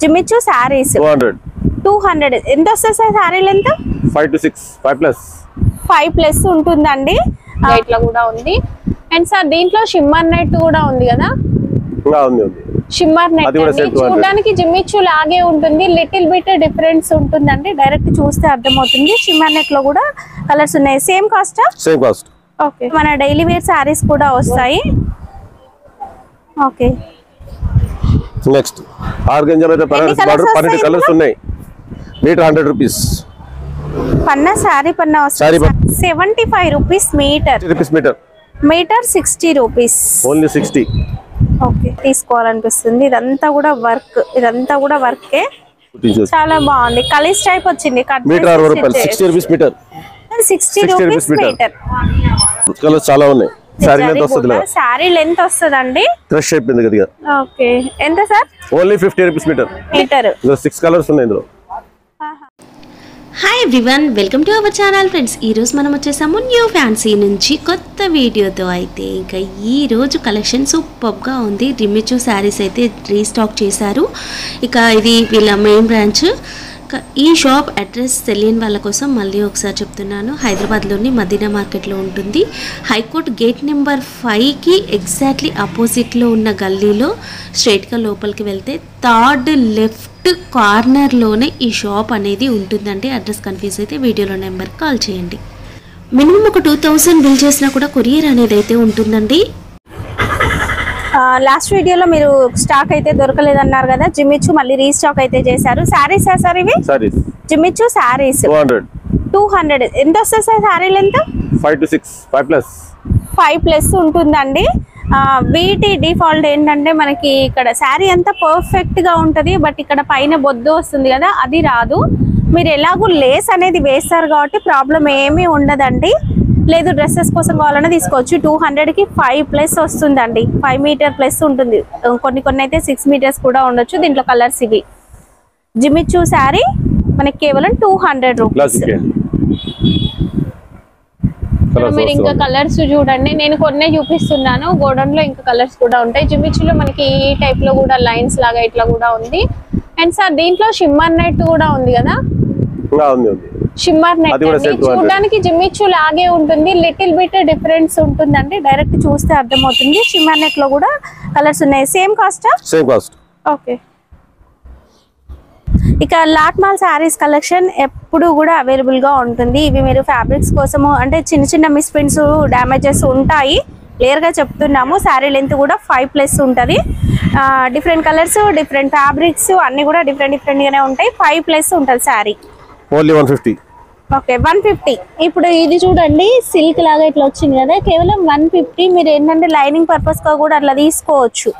Jimmy Choo saris 200 ఎంత వస్తుంది sir sari length 5 to 6 5 plus ఉంటుందండి. ఇట్లా కూడా ఉంది. అండ్ సార్ దీంట్లో షిమ్మర్ నెట్ కూడా ఉంది కదా, షిమ్మర్ నెట్ చూడడానికి జిమ్మిచూ లాగే ఉంటుంది, లిటిల్ బిట్ డిఫరెన్స్ ఉంటుందండి. డైరెక్ట్ చూస్తే అర్థమవుతుంది. షిమ్మర్ నెట్ లో కూడా కలర్స్ ఉన్నాయి. Same cost okay. మన డైలీ వేర్ సారీస్ కూడా వస్తాయి. ఓకే నెక్స్ట్ ఆర్గంజా మీద బనారస్ బార్డర్ 12 కలర్స్ ఉన్నాయి. Metre 100 rupees. పన్నా సారీ పన్నా వస్తుంది 75 rupees meter. Metre 60 rupees. Only 60. Okay తీసుకోవాలనిపిస్తుంది. ఇదంతా కూడా వర్కే. చాలా బాగుంది. కలీస్ టైప్ వచ్చింది. మీటర్ 60 రూపాయలు. 60 rupees metre. 60 rupees meter. Colours చాలా ఉన్నాయి. సారీ లెంత్ వస్తది. సారీ లెంత్ వస్తదండి. క్రష్ అయిపోయింది కొద్దిగా. ఓకే ఎంత sir? Only 50 rupees meter. 6 colours ఉన్నాయి ఇందులో. Hi everyone, welcome to our channel friends. ఈరోజు మనం వచ్చేసాము న్యూ ఫ్యాన్సీ నుంచి కొత్త వీడియోతో. అయితే ఇంకా ఈరోజు కలెక్షన్ సూపర్గా ఉంది. జిమ్మిచూ శారీస్ అయితే రీస్టాక్ చేశారు. ఇక ఇది వీళ్ళ మెయిన్ బ్రాంచ్. ఈ షాప్ అడ్రస్ తెలియని వాళ్ళ కోసం మళ్ళీ ఒకసారి చెప్తున్నాను. హైదరాబాద్లోని మదీనా మార్కెట్లో ఉంటుంది. హైకోర్ట్ గేట్ నెంబర్ 5కి ఎగ్జాక్ట్లీ ఆపోజిట్లో ఉన్న గల్లీలో స్ట్రైట్గా లోపలికి వెళ్తే థర్డ్ లెఫ్ట్ కార్నర్లోనే ఈ షాప్ అనేది ఉంటుందండి. అడ్రస్ కన్ఫ్యూజ్ అయితే వీడియోలో నెంబర్కి కాల్ చేయండి. మినిమం ఒక 2000 బిల్ చేసినా కూడా కొరియర్ అనేది అయితే ఉంటుందండి. లాస్ట్ వీడియోలో మీరు స్టాక్ అయితే దొరకలేదన్నారు కదా, జిమ్మిచూ మళ్ళీ రీస్టాక్ అయితే చేశారు. సారీస్ సార్ ఇవి జిమ్మిచూ సారీస్ 200 ఎంత వస్తుంది sir sari length 5 to 6 5 plus ఉంటుందండి. వీటి డిఫాల్ట్ ఏంటంటే మనకి ఇక్కడ శారీ అంతా పర్ఫెక్ట్ గా ఉంటది, బట్ ఇక్కడ పైన బొద్దు వస్తుంది కదా, అది రాదు. మీరు ఎలాగో లేస్ అనేది వేస్తారు కాబట్టి ప్రాబ్లం ఏమీ ఉండదండి. లేదు డ్రెస్సెస్ కోసం కావాలన్నా తీసుకోవచ్చు. 200కి 5 ప్లస్ వస్తుందండి. 5 మీటర్ ప్లస్ ఉంటుంది. కొన్ని అయితే 6 మీటర్స్ కూడా ఉండొచ్చు. దీంట్లో కలర్స్ ఇవి. జిమ్మిచూ శారీ మనకి కేవలం 200 రూపీస్. మీరు ఇంకా కలర్స్ చూడండి, నేను కొన్నే చూపిస్తున్నాను. గోడౌన్ లో ఇంకా కలర్స్ కూడా ఉంటాయి. జిమ్మిచూలో మనకి ఈ టైప్ లో కూడా లైన్స్ లాగా ఇట్లా కూడా ఉంది. అండ్ సార్ దీంట్లో షిమ్మర్ నెట్ కూడా ఉంది కదా, షిమ్మర్ నెట్ చూడడానికి జిమ్మిచూ లాగే ఉంటుంది, లిటిల్ బిట్ డిఫరెన్స్ ఉంటుందండి. డైరెక్ట్ చూస్తే అర్థమవుతుంది. షిమ్మర్ నెట్ లో కూడా కలర్స్ ఉన్నాయి. Same cost okay. ఇక లాట్ మాల్ శారీస్ కలెక్షన్ ఎప్పుడు కూడా అవైలబుల్ గా ఉంటుంది. ఇవి మీరు ఫ్యాబ్రిక్స్ కోసము అంటే చిన్న మిస్ ప్రింట్స్ డ్యామేజెస్ ఉంటాయి, క్లియర్ గా చెప్తున్నాము. శారీ లెంత్ కూడా 5 ప్లస్ ఉంటుంది. డిఫరెంట్ కలర్స్, డిఫరెంట్ ఫ్యాబ్రిక్స్ అన్ని కూడా డిఫరెంట్ గానే ఉంటాయి. 5 ప్లస్ ఉంటుంది శారీ. ఓన్లీ 150. ఓకే 150. ఇప్పుడు ఇది చూడండి, సిల్క్ లాగా ఇట్లా వచ్చింది కదా, కేవలం 150. మీరు ఏంటంటే లైనింగ్ పర్పస్ గా కూడా అట్లా తీసుకోవచ్చు.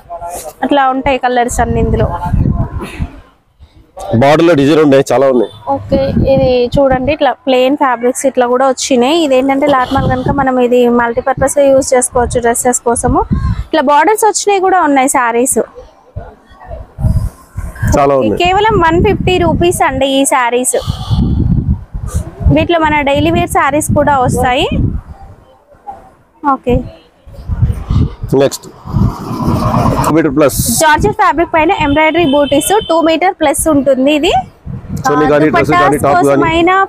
అట్లా ఉంటాయి కలర్స్ అన్ని ఇందులో. బార్డర్ లో డిజైన్ ఉన్నాయి, చాలా ఉన్నాయి. ఓకే ఇది చూడండి, ఇట్లా ప్లెయిన్ ఫ్యాబ్రిక్స్ ఇట్లా కూడా వచ్చినాయి. ఇది ఏంటంటే లాట్మాల్ కనుక మనం ఇది మల్టీపర్పస్ గా యూజ్ చేసుకోవచ్చు డ్రెస్సెస్ కోసము. ఇట్లా బార్డర్స్ వచ్చినాయి కూడా ఉన్నాయి శారీస్. కేవలం 150 రూపీస్ అండి ఈ శారీస్. వీటిలో మన డైలీ వేర్ శారీస్ కూడా వస్తాయి. Okay next meter plus georgette fabric పైన ఎంబ్రాయిడరీ బూటీస్ 2 మీటర్ ప్లస్ ఉంటుంది. ఇది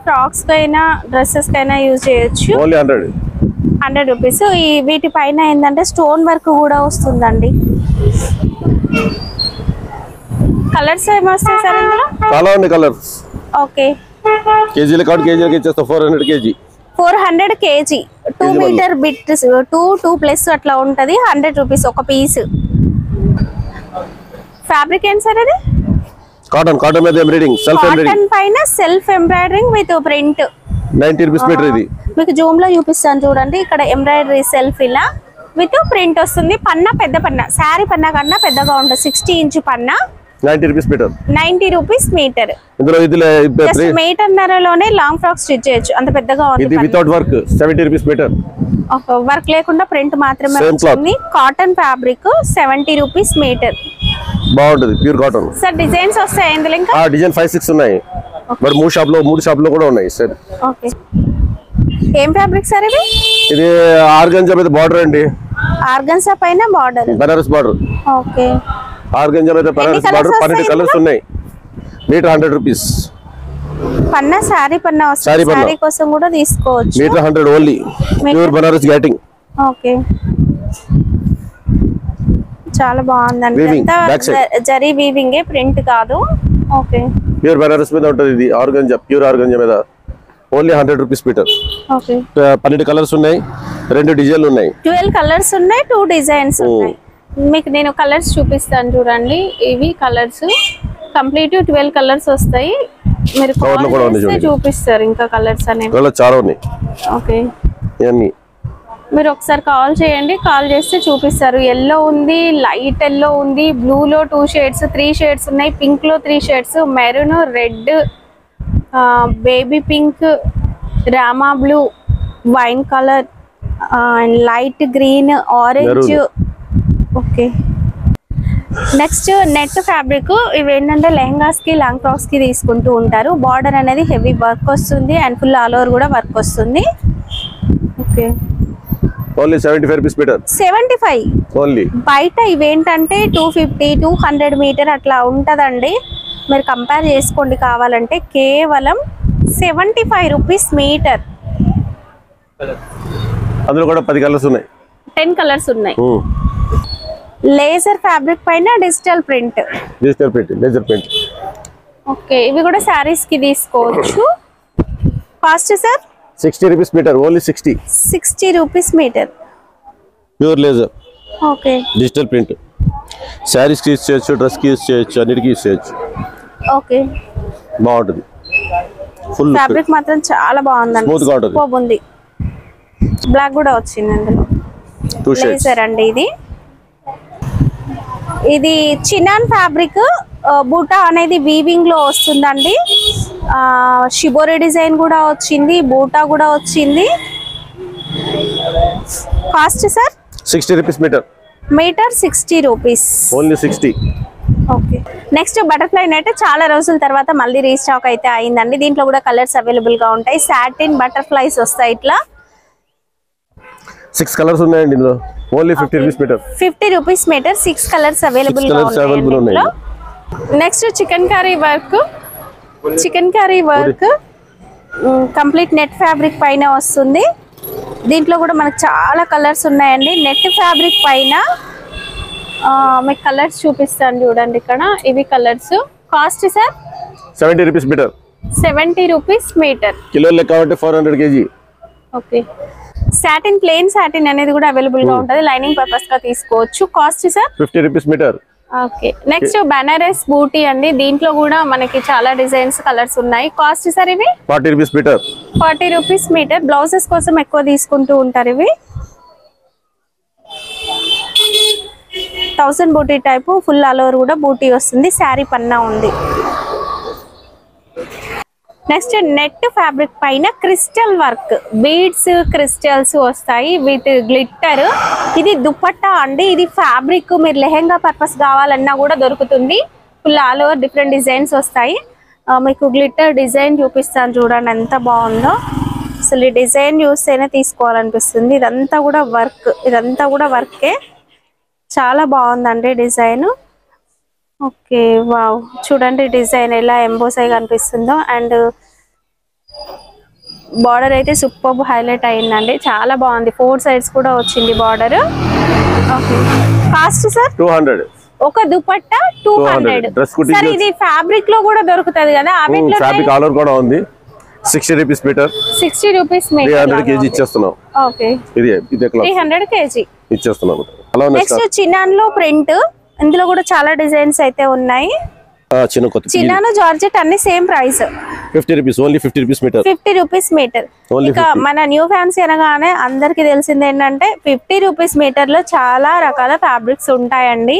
ఫ్రాక్స్ కైనా డ్రెస్సెస్ కైనా యూజ్ చేయొచ్చు. 100 రూపీస్. ఈ వీటి పైన ఏంటంటే స్టోన్ వర్క్ కూడా వస్తుందండి. కలర్స్ ఏమొస్తాయి సార్ ఇందులో? చాలా ఉన్నాయి కలర్స్. ఓకే కేజీల కార్డ్ కేజీకి ఇచ్చేస్తా. 400 KG 400 KG 2 meter bit 2 plus అట్లా ఉంటది. 100 రూపీస్ ఒక పీస్. ఫ్యాబ్రిక్ ఏంటి సార్ అది? కాటన్ మీద ఎంబ్రాయిడింగ్, సెల్ఫ్ ఎంబ్రాయిడింగ్. కాటన్ పైన self embroidering with print. 90 rupees meter. ఇది మీకు జూమ్ లో చూపిస్తాను చూడండి. ఇక్కడ ఎంబ్రాయిడరీ సెల్ఫ్ ఇలా విత్ ప్రింట్ వస్తుంది. పన్నా పెద్ద పన్నా, శారీ పన్నా కన్నా పెద్దగా ఉంటుంది. 60 ఇంచ్ పన్నా 90 రూపీస్ మీటర్. 90 rupees meter. ఇందులో మీటర్ నరలోనే లాంగ్ ఫ్రాక్ స్టిచ్ చేయొచ్చు, అంత పెద్దగా ఉంది. ఇది without work 70 rupees meter. Work లేకుండా ప్రింట్ మాత్రమే వస్తుంది. Cotton fabric 70 rupees meter. బాగుంటది, ప్యూర్ కాటన్. సార్ డిజైన్స్ వస్తాయి ఇందులో? ఇంకా డిజైన్ 5-6 ఉన్నాయి. మరి 3 షాప్ లో కూడా ఉన్నాయి సార్. ఓకే ఏం ఫ్యాబ్రిక్ సార్ ఇది? ఇది ఆర్గంజా మీద బార్డర్ అండి. ఆర్గంజా పైన border, Banaras border. Okay organza మీద బనారస్ బార్డర్. 12 కలర్స్ ఉన్నాయి. Metre 100 rupees. పన్నా శారీ పన్నా వస్తుంది, శారీ కోసం కూడా తీసుకోవచ్చు. Metre 100 only. ప్యూర్ బనారస్ గ్యాటింగ్. ఓకే, చాలా బాగుందండి. జరీ వీవింగ్, ప్రింట్ కాదు. ఓకే, ప్యూర్ బనారస్ మీద ఉంటుంది ఇది. ఆర్గంజా, ప్యూర్ ఆర్గంజా మీద only 100 rupees metre. Okay, 12 colours ఉన్నాయి, 2 డిజైన్లు ఉన్నాయి. 12 కలర్స్ ఉన్నాయి, 2 డిజైన్స్ ఉన్నాయి. మీకు నేను కలర్స్ చూపిస్తాను చూడండి. ఇవి కలర్స్ కంప్లీట్ 12 కలర్స్ వస్తాయి. మీరు చూపిస్తారు ఇంకా కలర్స్ అనేవి చాలా ఉన్నాయి. ఓకే, ఇవన్నీ మీరు ఒకసారి కాల్ చేయండి, కాల్ చేస్తే చూపిస్తారు. ఎల్లో ఉంది, లైట్ ఎల్లో ఉంది, బ్లూలో 2 షేడ్స్, 3 షేడ్స్ ఉన్నాయి, పింక్లో 3 shades, maroon, red, baby pink, Rama blue, wine colour, light green, orange. Okay, next net fabric. ఇవి ఏంటంటే లెహంగాస్ కి, లాంగ్ ఫ్రాక్స్ కి తీసుకుంటూ ఉంటారు. బార్డర్ అనేది హెవీ వర్క్ వస్తుంది అండ్ ఫుల్ ఆల్ ఓవర్ కూడా వర్క్ వస్తుంది. Okay, only 75 rupees meter. 75 only. బయట ఇవేంటంటే 250, 200 మీటర్ అట్లా ఉంటదండి. మీరు కంపేర్ చేసుకోండి కావాలంటే. కేవలం 75 రూపీస్ మీటర్. అందులో కూడా 10 కలర్స్ ఉన్నాయి, 10 కలర్స్ ఉన్నాయి. లేజర్ ఫ్యాబ్రిక్ పైన digital print. Laser print. Okay, ఇవి కూడా సారీస్ కి తీసుకోవచ్చు. Cost sir 60 rupees meter. Only 60 rupees meter. Pure laser. Okay, digital print. Saris కి యూస్ చేయొచ్చు, డ్రెస్ కి యూస్ చేయొచ్చు, అన్నిటికీ యూస్ చేయొచ్చు. ఓకే, బాగుంటుంది. ఫుల్ ఫ్యాబ్రిక్ మాత్రం చాలా బాగుందండి, స్మూత్ గా ఉంటుంది. బాగుంది. బ్లాక్ కూడా వచ్చింది అందులో. 2 షేడ్స్. లేజర్ అండి ఇది. ఇది చినాన్ ఫ్యాబ్రిక్. బూటా అనేది వీవింగ్ లో వస్తుందండి. షిబోరి డిజైన్ కూడా వచ్చింది, బూటా కూడా వచ్చింది. Cost sir 60 rupees meter. Metre 60 rupees. Only 60. Okay, next butterfly net. చాలా రోజుల తర్వాత మళ్ళీ రీస్టాక్ అయితే అయిందండి. దీంట్లో కూడా కలర్స్ అవైలబుల్ గా ఉంటాయి. సాటిన్ బటర్ఫ్లైస్ వస్తాయి ఇట్లా. 6 కలర్స్ ఉన్నాయండి ఇందులో. Only 50 rupees metre. 50 rupees meter. 6 colours available గా ఉన్నాయి. Next chikankari work. Complete net fabric పైన వస్తుంది. దీంట్లో కూడా మనకు చాలా కలర్స్ ఉన్నాయండి. నెట్ ఫ్యాబ్రిక్ పైన మీకు కలర్స్ చూపిస్తాను చూడండి ఇక్కడ. ఇవి colours. Cost sir 70 rupees metre. 70 rupees metre. Kilo లెక్క కాబట్టి 400 kg. Okay, satin, plain satin అనేది కూడా అవైలబుల్ గా ఉంటుంది. లైనింగ్ పర్పస్ గా తీసుకోవచ్చు. Cost sir 50 rupees metre. Okay, next Banaras బూటీ అండి. దీంట్లో కూడా మనకి చాలా డిజైన్స్, కలర్స్ ఉన్నాయి. కాస్ట్ సార్ ఇవి 40 rupees metre. 40 rupees metre. Blouses కోసం ఎక్కువ తీసుకుంటూ ఉంటారు ఇవి. 1000 బూటీ టైపు, ఫుల్ ఆల్ ఓవర్ కూడా బూటీ వస్తుంది. శారీ పన్నా ఉంది. నెక్స్ట్ నెట్ ఫ్యాబ్రిక్ పైన క్రిస్టల్ వర్క్, బీడ్స్, క్రిస్టల్స్ వస్తాయి విత్ గ్లిట్టర్. ఇది దుపట్టా అండి. ఇది ఫ్యాబ్రిక్ మీరు లెహెంగా పర్పస్ కావాలన్నా కూడా దొరుకుతుంది. Full all over different designs వస్తాయి. మీకు గ్లిట్టర్ డిజైన్ చూపిస్తాను చూడండి ఎంత బాగుందో. అసలు ఈ డిజైన్ చూస్తేనే తీసుకోవాలనిపిస్తుంది. ఇదంతా కూడా వర్క్, ఇదంతా కూడా వర్కే. చాలా బాగుందండి డిజైన్. ఓకే, వావ్, చూడండి డిజైన్ ఎలా ఎంబోస్ అయి కనిపిస్తుందో. అండ్ బార్డర్ అయితే సూపర్ హైలైట్ అయిందండి, చాలా బాగుంది. 4 సైడ్స్ కూడా వచ్చింది బార్డర్. Okay, cost sir 200. ఒక దుపట్టా 200. సార్ ఇది ఫ్యాబ్రిక్ లో కూడా దొరుకుతది కదా, అవిట్లో ఫ్యాబ్రిక్ ఆల్ ఓవర్ కూడా ఉంది. 60 rupees metre. 60 rupees metre. 300 kg ఇచ్చేస్తున్నాం. ఓకే, ఇది 300 kg ఇచ్చేస్తున్నాం. నెక్స్ట్ చినాన్ లో ప్రింట్. ఇందులో కూడా చాలా డిజైన్స్ అయితే ఉన్నాయి. చిన్నాను జార్జెట్ అన్ని same price. 50 rupees. Only 50 rupees metre. 50 rupees metre. ఇక మన న్యూ ఫ్యాన్సీ అనగానే అందరికి తెలిసింది ఏంటంటే 50 రూపీస్ మీటర్ లో చాలా రకాల ఫ్యాబ్రిక్స్ ఉంటాయండి.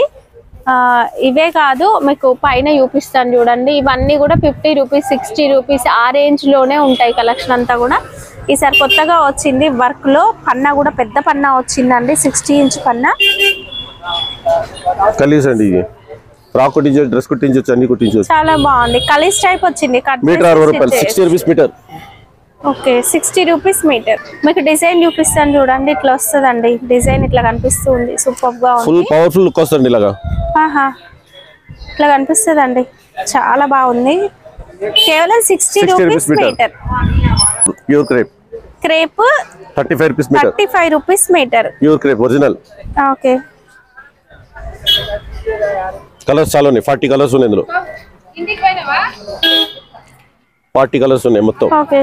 ఇవే కాదు, మీకు పైన చూపిస్తాను చూడండి. ఇవన్నీ కూడా 50 రూపీస్, 60 రూపీస్ ఆ రేంజ్ లోనే ఉంటాయి కలెక్షన్ అంతా కూడా. ఈసారి కొత్తగా వచ్చింది వర్క్ లో పన్నా కూడా పెద్ద పన్నా వచ్చిందండి. 60 ఇంచ్ పన్నా. కలీస్ అండి. ఫ్రాక్ కుట్టించొచ్చు, డ్రెస్ కుట్టించొచ్చు, అన్ని కుట్టించొచ్చు. చాలా బాగుంది. కలీస్ టైప్ వచ్చింది. మీటర్ 60 రూపాయలు. 60 rupees metre. Okay, 60 rupees meter. మీకు డిజైన్ చూపిస్తాను చూడండి. ఇట్లా వస్తుందండి డిజైన్, ఇట్లా కనిపిస్తుంది. సూపర్ గా ఉంది. ఫుల్ పవర్ఫుల్ లుక్ వస్తుంది ఇలాగా. ఇట్లా కనిపిస్తుందండి. చాలా బాగుంది. కేవలం 60 rupees meter. Pure crepe. Crepe 35 rupees meter. 35 rupees meter. Pure crepe original. Okay. Colours చాలా ఉన్నాయి. 40 కలర్స్ ఉన్నాయి ఇందులో. 40 కలర్స్ ఉన్నాయి మొత్తం. Okay.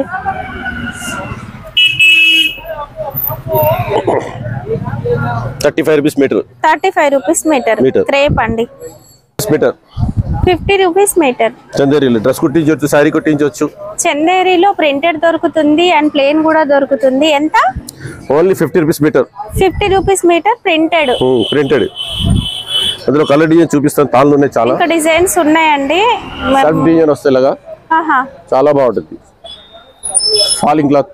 ₹35 metre. 35 rupees metre. Crepe అండి. Metre 50 rupees metre. చందేరీలో డ్రెస్ కుట్టించవచ్చు, సారీ కుట్టించవచ్చు. చందేరీలో ప్రింటెడ్ దొరుకుతుంది అండ్ ప్లేన్ కూడా దొరుకుతుంది. ఎంత? Only 50 rupees metre. 50 rupees metre printed. Printed. అందులో కలర్ డిజైన్ చూపిస్తాను. తాళ్ళు ఉన్నాయి చాలా. ఇంకా డిజైన్స్ ఉన్నాయండి. సెల్ఫ్ డిజైన్ వస్తాయి ఇలాగా. చాలా బాగుంటుంది. Falling cloth.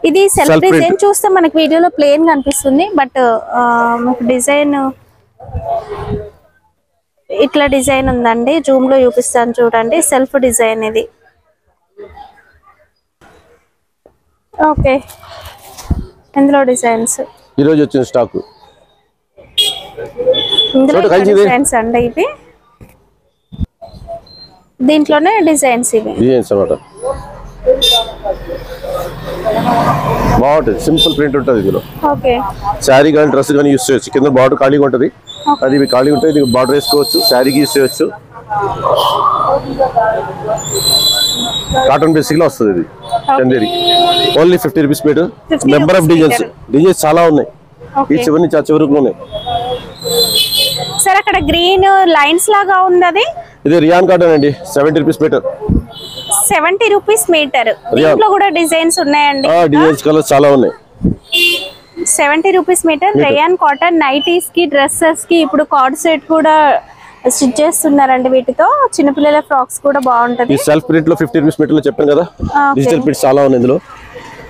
ఇది సెల్ఫ్ డిజైన్ చూస్తే మనకి వీడియోలో ప్లేన్ కనిపిస్తుంది, బట్ మీకు డిజైన్ ఇట్లా డిజైన్ ఉందండి. జూమ్ లో చూపిస్తాను చూడండి. సెల్ఫ్ డిజైన్ ఇది. ఓకే. ఇందులో డిజైన్స్ ఈ రోజు వచ్చిన స్టాక్. ఇందులో డిజైన్స్ అండి ఇవి. దీంట్లోనే డిజైన్స్ ఇవి. డిజైన్స్ అన్నమాట. బాగుంటుంది. సింపుల్ ప్రింట్ ఉంటుంది ఇందులో. ఓకే. శారీ కానీ డ్రెస్ కానీ యూస్ చేయొచ్చు. కింద బార్డర్ ఖాళీగా ఉంటుంది. అది ఖాళీగా ఉంటుంది. ఇది బార్డర్ వేసుకోవచ్చు. శారీకి యూస్ చేయొచ్చు. కాటన్ బేసిక్ లో వస్తుంది ఇది. Chanderi only 50 rupees meter. Number of designs. Designs చాలా ఉన్నాయి. ఈ చివరి నుంచి ఆ చివరికి ఉన్నాయి. సార్ అక్కడ గ్రీన్ లైన్స్ లాగా ఉంది అది. ఇది రియాన్ కాటన్ అండి. 70 రూపీస్ మీటర్. 70 rupees metre. దీంట్లో కూడా డిజైన్స్ ఉన్నాయండి. డిజైన్స్ కలర్స్ చాలా ఉన్నాయి. 70 rupees meter. Rayon cotton nighties కి, డ్రెస్సెస్ కి ఇప్పుడు కార్డ్ సెట్ కూడా స్టిచ్ చేస్తున్నారండి. వీటితో చిన్నపిల్లల ఫ్రాక్స్ కూడా బాగుంటది. ఈ సెల్ఫ్ ప్రింట్ లో 50 రూపీస్ మీటర్ లో చెప్పాను కదా. డిజిటల్ ప్రింట్స్ చాలా ఉన్నాయి ఇందులో.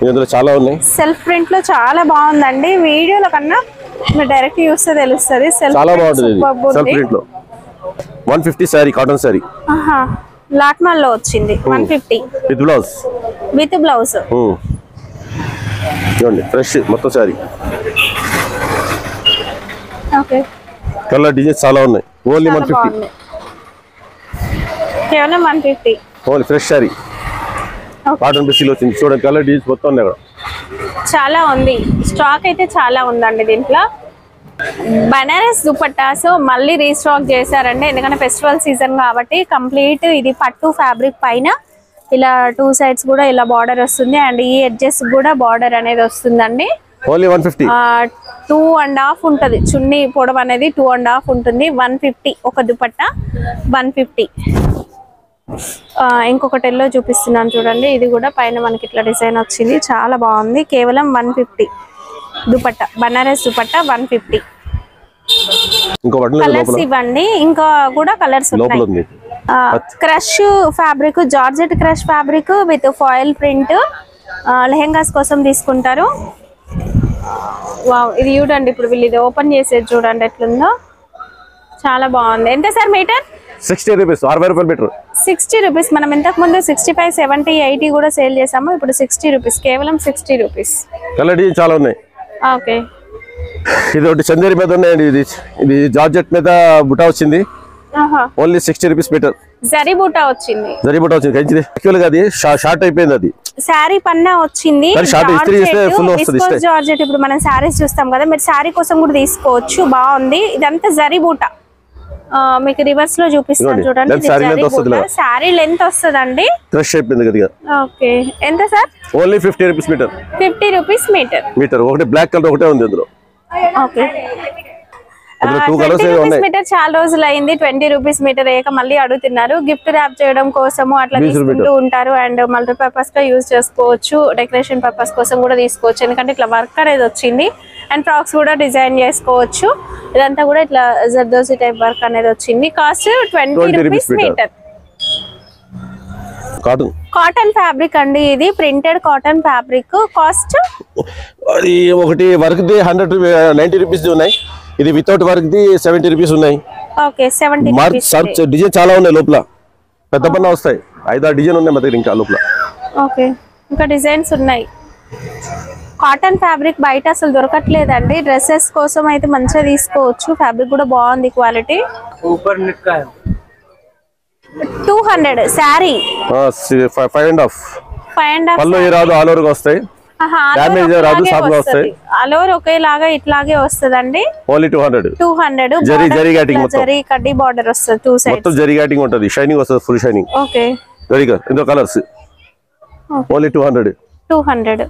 ఇందులో చాలా ఉన్నాయి. సెల్ఫ్ ప్రింట్ లో చాలా బాగుందండి. వీడియోలో కన్నా మీరు డైరెక్ట్ చూస్తే తెలుస్తుంది. చాలా బాగుంటుంది. సెల్ఫ్ ప్రింట్ లో 150 సారీ, కాటన్ సారీ. లాట్మాల్ లో వచ్చింది 150 విత్ బ్లౌజ్. With blouse. చూడండి ఫ్రెష్ మొత్తం సారీ. ఓకే. కలర్ డిజైన్స్ చాలా ఉన్నాయి. ఓన్లీ 150. కేవలం 150. Only fresh sorry. Cotton basic లో వచ్చింది. చూడండి కలర్ డిజైన్స్ మొత్తం ఉన్నాయి అక్కడ. చాలా ఉంది. స్టాక్ అయితే చాలా ఉందండి దీంట్లో. బనారస్ దుపట్టాస్ మళ్ళీ రీస్టాక్ చేశారండి. ఎందుకంటే ఫెస్టివల్ సీజన్ కాబట్టి. కంప్లీట్ ఇది పట్టు ఫ్యాబ్రిక్ పైన ఇలా 2 సైడ్స్ కూడా ఇలా బార్డర్ వస్తుంది అండ్ ఈ ఎడ్జెస్ కూడా బార్డర్ అనేది వస్తుందండి. ఓన్లీ 150. 2.5 ఉంటది. చున్నీ పొడవు అనేది 2.5 ఉంటుంది. 150 ఒక దుపట్టా 150. ఇంకొకటి ఎల్లో చూపిస్తున్నాను చూడండి. ఇది కూడా పైన మనకి ఇట్లా డిజైన్ వచ్చింది. చాలా బాగుంది. కేవలం 150 దుపట్టా. బనారస్ దుపట్టా 150. కలర్స్ ఇవ్వండి. ఇంకా కూడా కలర్స్ ఉన్నాయి. Crush fabric, georgette crush fabric with foil print lehengas కోసం తీసుకుంటారు. వావ్, ఇది చూడండి. ఇప్పుడు వీళ్ళు ఇది ఓపెన్ చేసేది చూడండి ఎట్లుందో. చాలా బాగుంది. ఎంత సార్ మీటర్? 60 రూపీస్. 60 రూపాయలు మీటర్. 60 రూపీస్. మనం ఇంతకు ముందు 65, 70, 80 కూడా సేల్ చేసాము. ఇప్పుడు 60 రూపీస్. కేవలం 60 రూపీస్. కలర్ డిజైన్ చాలా ఉన్నాయి. ఓకే. ఇది ఒకటి చందేరి మీద ఉన్నాయండి. ఇది జార్జెట్ మీద బుటా వచ్చింది. Only 60 rupees metre. జరీ బూటా వచ్చింది. జరీ బూటా వచ్చింది. యాక్చువల్ గా అది షార్ట్ అయిపోయింది. అది శారీ పన్నా వచ్చింది. జార్జెట్ ఇప్పుడు మనం శారీస్ చూస్తాం కదా, మీరు శారీ కోసం కూడా తీసుకోవచ్చు. బాగుంది. ఇదంతా జరీ బూటా. మీకు రివర్స్ లో చూపిస్తాను చూడండి. శారీ లెంత్ వస్తుందండి. క్రష్ అయిపోయింది కదా. ఓకే. ఎంత sir? Only 50 rupees metre. 50 rupees meter. Meter ఒకటి బ్లాక్ కలర్ ఒకటే ఉంది అందులో. ఓకే. 20 రూపీస్ మీటర్ చాలా రోజులు అయింది. 20 రూపీస్ మీటర్ అయ్యాక మళ్ళీ అడుగుతున్నారు. గిఫ్ట్ ర్యాప్ చేయడం కోసము అట్లా తీసుకుంటూ ఉంటారు. అండ్ మల్టీపర్పస్ గా యూజ్ చేసుకోవచ్చు. డెకరేషన్ పర్పస్ కోసం కూడా తీసుకోవచ్చు. ఎందుకంటే ఇట్లా వర్క్ అనేది వచ్చింది. అండ్ ఫ్రాక్స్ కూడా డిజైన్ చేసుకోవచ్చు. ఇదంతా కూడా ఇట్లా జర్దోసి టైప్ వర్క్ అనేది వచ్చింది. Cost 20 rupees meter. Cotton fabric అండి. ఇది ప్రింటెడ్ కాటన్ ఫ్యాబ్రిక్. కాస్ట్ అది ఒకటి వర్క్ ది 90 రూపీస్ ఉన్నాయి. ఇది వితౌట్ వర్క్ ది 70 రూపీస్ ఉన్నాయి. ఓకే. 70 రూపీస్. డిజైన్ చాలా ఉన్నాయి లోపల. పెద్ద పన్న వస్తాయి. 5-6 డిజైన్ ఉన్నాయి మా దగ్గర ఇంకా లోపల. ఓకే. ఇంకా డిజైన్స్ ఉన్నాయి. కాటన్ ఫ్యాబ్రిక్ బయట అసలు దొరకట్లేదండి. డ్రెస్సెస్ కోసం అయితే మంచిగా తీసుకోవచ్చు. ఫ్యాబ్రిక్ కూడా బాగుంది. క్వాలిటీ 200 శారీ 5.5 5.5 పళ్ళు రాదు ఆల్ ఓవర్ గా వస్తాయి డ్యామేజ్ రాదు షాప్ గా వస్తాయి ఆల్ ఓవర్ ఒకేలాగా ఇట్లాగే వస్తదండి ఓన్లీ 200 జరీ గాటింగ్ మొత్తం జరీ కడ్డీ బార్డర్ వస్తది టూ సైడ్స్ మొత్తం జరీ గాటింగ్ ఉంటది షైనింగ్ వస్తది full shining okay very good ఇందులో కలర్స్ ఓన్లీ 200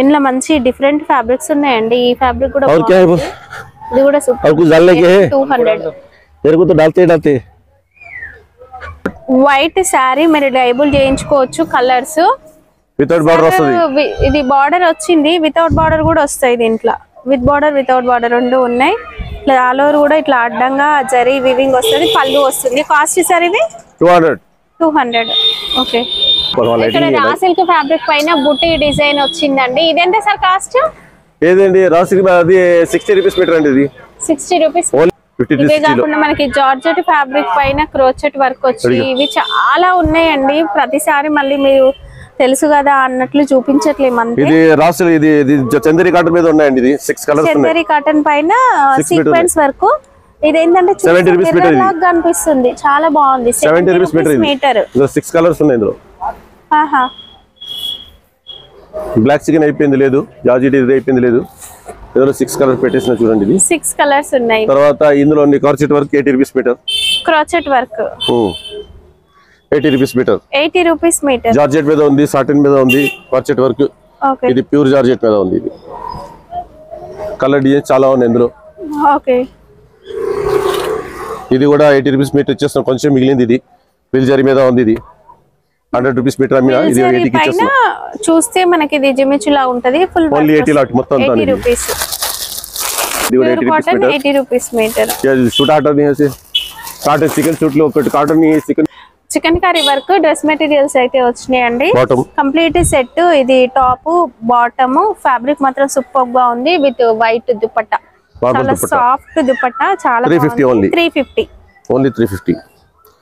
ఇందులో మంచి డిఫరెంట్ ఫ్యాబ్రిక్స్ ఉన్నాయండి ఈ ఫ్యాబ్రిక్ కూడా और क्या है वो ఇది కూడా और సూపర్ कुछ डालने के है 200 तेरे को तो डालते వైట్ శారీ మీరు లేబుల్ చేయించుకోవచ్చు కలర్స్ వితౌట్ బార్డర్ వస్తది ఇది బార్డర్ వచ్చింది వితౌట్ బార్డర్ కూడా వస్తాయి దీంట్లో విత్ బార్డర్ వితౌట్ బార్డర్ రెండు ఉన్నాయి ఇట్లా ఆల్ ఓవర్ కూడా ఇట్లా అడ్డంగా జరీ వివింగ్ వస్తుంది పళ్ళు వస్తుంది కాస్ట్ సార్ ఇది 200 ఓకే ఇక్కడ రా సిల్క్ ఫ్యాబ్రిక్ పైన బుట్టి డిజైన్ వచ్చిందండి ఇదెంత సార్ కాస్ట్ ఏదండి రా సిల్క్ అది 60 రూపాయస్ మీటర్ అండి ఇది 60 రూపాయస్ 50 ఇదే కాకుండా మనకి జార్జెట్ ఫ్యాబ్రిక్ పైన క్రోచెట్ వర్క్ వచ్చి ఇవి చాలా ఉన్నాయండి ప్రతిసారి మళ్ళీ మీరు తెలుసు కదా అన్నట్లు చూపించట్లేము అంతే ఇది రా సిల్క్ ఇది చందేరి కాటన్ మీద ఉన్నాయండి ఇది 6 కలర్స్ ఉన్నాయి చందేరి కాటన్ పైన సీక్వెన్స్ వర్క్ ఇదేంటంటే 70 రూపాయస్ మీటర్ లాగా కనిపిస్తుంది చాలా బాగుంది 70 రూపాయస్ మీటర్ ఇందులో 6 కలర్స్ ఉన్నాయి ఇందులో ఆహా బ్లాక్ చికెన్ అయిపోయింది లేదు జార్జెట్ ఇది అయిపోయింది లేదు ఇందులో 6 కలర్స్ పెట్టేసిన చూడండి ఇది 6 కలర్స్ ఉన్నాయి తర్వాత ఇందులో కార్సెట్ వర్క్ 80 రూపాయస్ మీటర్ క్రోచెట్ వర్క్ 80 రూపాయస్ మీటర్ 80 రూపీస్ మీటర్ జార్జెట్ మీద ఉంది సాటిన్ మీద ఉంది కార్సెట్ వర్క్ ఓకే ఇది ప్యూర్ జార్జెట్ మీద ఉంది ఇది కలర్ డిజైన్ చాలా ఉన్నాయి ఇందులో ఓకే ఇది కూడా 80 రూపాయస్ మీటర్ ఇచ్చేస్తాం కొంచెం మిగిలింది ఇది విల్ జరీ మీద ఉంది ఇది 100 రూపాయస్ మీటర్ అమ్మినా ఇది 80 కి ఇచ్చేస్తాం చూస్తే మనకి ఇది జిమిచులా ఉంటది ఫుల్ ఓన్లీ 80 లాట్ మొత్తం అంతా 80 రూపీస్ ఇది కూడా 80 రూపాయస్ మీటర్ 80 రూపీస్ మీటర్ ये सूट आटा नहीं है काटन चिकन सूट లో ఒకటి కాటన్ ని chicken curry work dress materials అయితే వచ్చినాయండి బాటమ్ కంప్లీట్ సెట్ ఇది టాప్ బాటమ్ ఫ్యాబ్రిక్ మాత్రం సూపర్ గా ఉంది విత్ వైట్ దుపట్టా చాలా సాఫ్ట్ దుపట్టా చాలా 350 ఓన్లీ 350 ఓన్లీ 350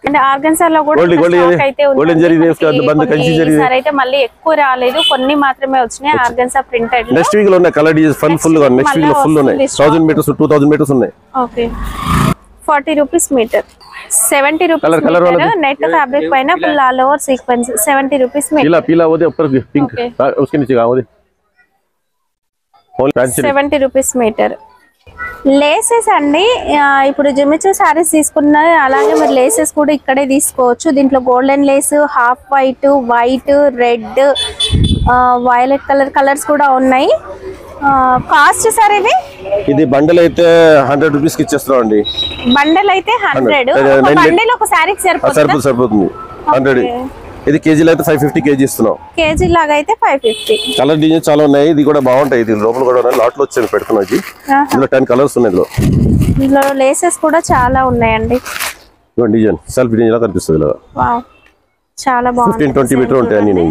అంటే ఆర్గన్సా లో కూడా స్టాక్ అయితే ఉంది సార్ అయితే మళ్ళీ ఎక్కువ రాలేదు కొన్ని మాత్రమే వచ్చినాయి ఆర్గన్సా ప్రింటెడ్ నెక్స్ట్ వీక్ లో ఉన్న కలర్ డిజైన్ ఫుల్ గా నెక్స్ట్ వీక్ లో ఫుల్ ఉన్నాయి 1000 మీటర్స్ 2000 మీటర్స్ ఉన్నాయి okay 40 rupees metre 70 rupees net fabric పైన full all over sequence 70 rupees metre पीला पीला वो दे ऊपर पिंक उसके नीचे का वो दे 70 రూపీస్ మీటర్ లేసెస్ అండి ఇప్పుడు జిమిచూ సారీస్ తీసుకున్న అలాగే మీరు లేసెస్ కూడా ఇక్కడే తీసుకోవచ్చు దీంట్లో golden Lay's half white white red violet colours కూడా ఉన్నాయి కాస్ట్ సార్ ఇది బండల్ అయితే 100 రూపీస్ కి ఇచ్చేస్తాం అండి బండల్ అయితే 100 బండల్ ఒక సారీకి సరిపోతుంది 100 ఇది కేజీలో అయితే 550 కేజీ ఇస్తున్నాం కేజీ లాగా అయితే 550 కలర్ డిజైన్ చాలా ఉన్నాయి ఇది కూడా బాగుంటాయి ఇది లోపల కూడా లాట్ లో వచ్చి పెడుతున్నా ఇది ఇందులో 10 కలర్స్ ఉన్నాయి ఇందులో లేసెస్ కూడా చాలా ఉన్నాయండి డిజైన్ సెల్ఫ్ డిజైన్ లా కనిపిస్తుంది వావ్ చాలా బాగుంది 15-20 మీటర్ ఉంటాయి అన్ని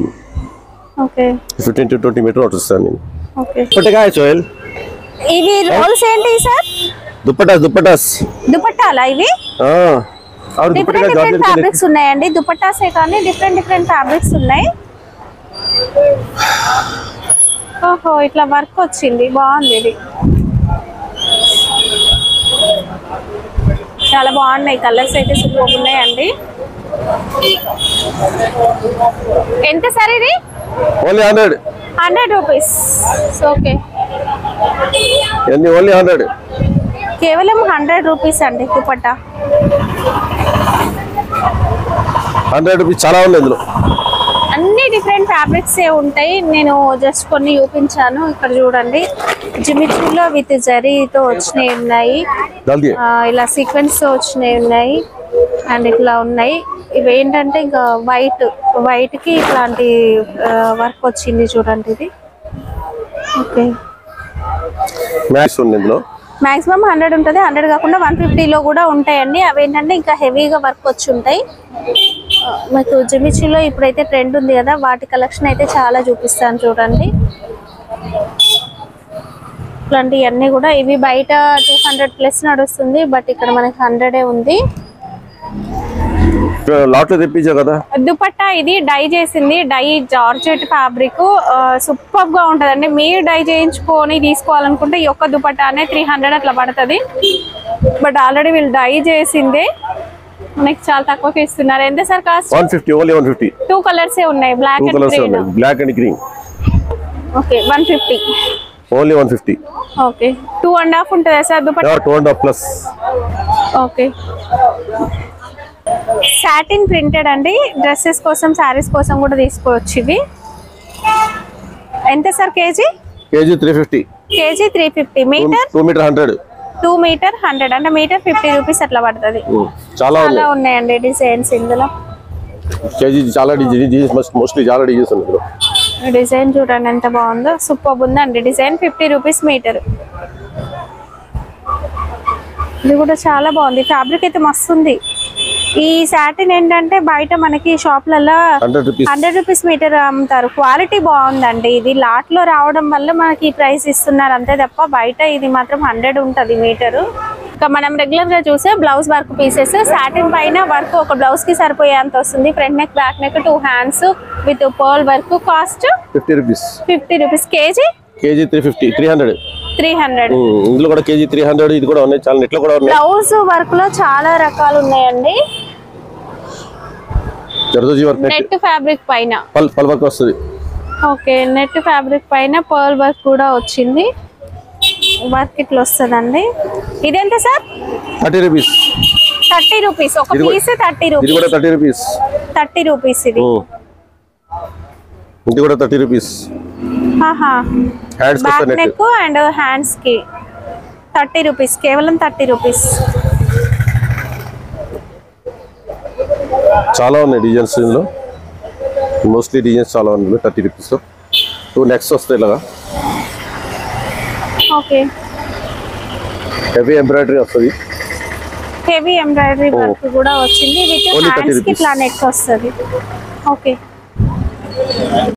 ఓకే 15-20 మీటర్ వస్తాయి ఓకే పట్టకాయ సోయల్ ఇవి రోల్స్ ఏంటి సార్ దుపట్టాలా ఇవి డిఫరెంట్ ఫ్యాబ్రిక్స్ ఉన్నాయండి దుపట్టాసే కానీ డిఫరెంట్ ఫ్యాబ్రిక్స్ ఉన్నాయి ఓహో ఇట్లా వర్క్ వచ్చింది బాగుంది ఇది చాలా బాగున్నాయి కలర్స్ అయితే సూపర్ ఉన్నాయండి ఎంత సార్ ఇది ఓన్లీ 100 రూపీస్ ఓకే ఓన్లీ 100 కేవలం 100 రూపీస్ అండి దుపట్టా 100 రూపీస్ చాలా ఉంది ఇందులో అన్ని డిఫరెంట్ ఫ్యాబ్రిక్స్ ఏ ఉంటాయి నేను జస్ట్ కొన్ని చూపించాను ఇక్కడ చూడండి జిమిచూలో విత్ జరీతో వచ్చినవి ఉన్నాయి ఇలా సీక్వెన్స్ తో వచ్చినవి ఉన్నాయి అండ్ ఇట్లా ఉన్నాయి ఇవి ఏంటంటే ఇంకా వైట్ కి ఇట్లాంటి వర్క్ వచ్చింది చూడండి ఇది ఓకే మాక్సిమం 100 ఉంటుంది 100 కాకుండా 150 లో కూడా ఉంటాయండి అవి ఏంటంటే ఇంకా హెవీగా వర్క్ వచ్చి ఉంటాయి మీకు జిమిచూలో ఇప్పుడైతే ట్రెండ్ ఉంది కదా వాటి కలెక్షన్ అయితే చాలా చూపిస్తాను చూడండి ఇట్లాంటివన్నీ కూడా ఇవి బయట 200 ప్లస్ నడుస్తుంది బట్ ఇక్కడ మనకి 100 ఉంది లాట్ తెప్పించా కదా దుపట్టా ఇది డై చేసింది డై జార్జెట్ ఫ్యాబ్రిక్ సూపర్ గా ఉంటదండి మీరు డై చేయించుకొని తీసుకోవాలనుకుంటే ఈ ఒక్క దుపట్టానే 300 అట్లా పడుతుంది బట్ ఆల్రెడీ వీళ్ళు డై చేసిందే మనకి చాలా తక్కువకి ఇస్తున్నారు. ఎంత సార్ కాస్ట్? 150, ఓన్లీ 150. 2 కలర్స్ ఉన్నాయి, black two and colours green. ఉన్నాయి, black and green. Okay 150, only 150. Okay 2.5 ఉంటుందా sir dupatta? 2.5 plus. Okay satin printed అండి, డ్రెస్సెస్ కోసం శారీస్ కోసం కూడా తీసుకోవచ్చు ఇవి. ఎంత sir KG? KG 350. KG 350. Metre 2 metre 100. 2 metre 100 అంటే మీటర్ 50 రూపీస్ అట్లా పడుతుంది. చాలా చాలా ఉన్నాయండి డిజైన్స్ ఇందులో. కేజీ చాలా డిజైన్స్, మోస్ట్లీ చాలా డిజైన్స్ ఉన్నాయి ఇందులో. డిజైన్ చూడండి ఎంత బాగుందో, సూపర్ ఉందండి డిజైన్. 50 rupees meter. ఇది కూడా చాలా బాగుంది, ఫ్యాబ్రిక్ అయితే మస్తు ఉంది. ఈ సాటిన్ ఏంటంటే బయట మనకి షాప్లలో 100 రూపీస్ మీటర్ అమ్ముతారు. క్వాలిటీ బాగుందండి, ఇది లాట్ లో రావడం వల్ల మనకి ఈ ప్రైస్ ఇస్తున్నారు అంతే తప్ప బయట ఇది మాత్రం 100 ఉంటుంది మీటరు. ఇంకా మనం రెగ్యులర్ గా చూసే బ్లౌజ్ వర్క్ పీసెస్, సాటిన్ పైన వర్క్ ఒక బ్లౌజ్ కి సరిపోయేంత వస్తుంది. Front neck, back neck, 2 hands with pearl work. Cost 50 rupees. 50 rupees. KG 350, 300. 300. ఇందులో కూడా కేజీ 300. ఇది కూడా ఉన్నాయి, చాలా నెట్లో కూడా ఉన్నాయి. బ్లౌజ్ వర్క్ లో చాలా రకాలు ఉన్నాయండి. జర్దోజీ వర్క్, నెట్ ఫ్యాబ్రిక్ పైన పల్ వర్క్ వస్తుంది. ఓకే నెట్ ఫ్యాబ్రిక్ పైన పర్ల్ వర్క్ కూడా వచ్చింది. వర్క్ ఇట్లా వస్తుందండి. ఇదెంత సార్? 30 రూపీస్. 30 రూపీస్ ఒక పీస్. 30 ఇది రూపీస్. కూడా 30 రూపీస్. 30 రూపీస్ ఇది. ఇది కూడా 30 rupees. Hands back neck and hands కి 30 రూపీస్, కేవలం 30 రూపీస్. చాలా ఉన్నాయి డిజైన్స్ ఇందులో, మోస్ట్లీ డిజైన్స్ చాలా ఉన్నాయి. 30 రూపీస్ 2 నెక్స్ట్ వస్తాయి ఇలాగా. ఓకే హెవీ ఎంబ్రాయిడరీ వస్తుంది. హెవీ ఎంబ్రాయిడరీ వర్క్ కూడా వచ్చింది. విత్ Only 30 హ్యాండ్స్ కి rupees. ఇట్లా నెక్ వస్తుంది. ఓకే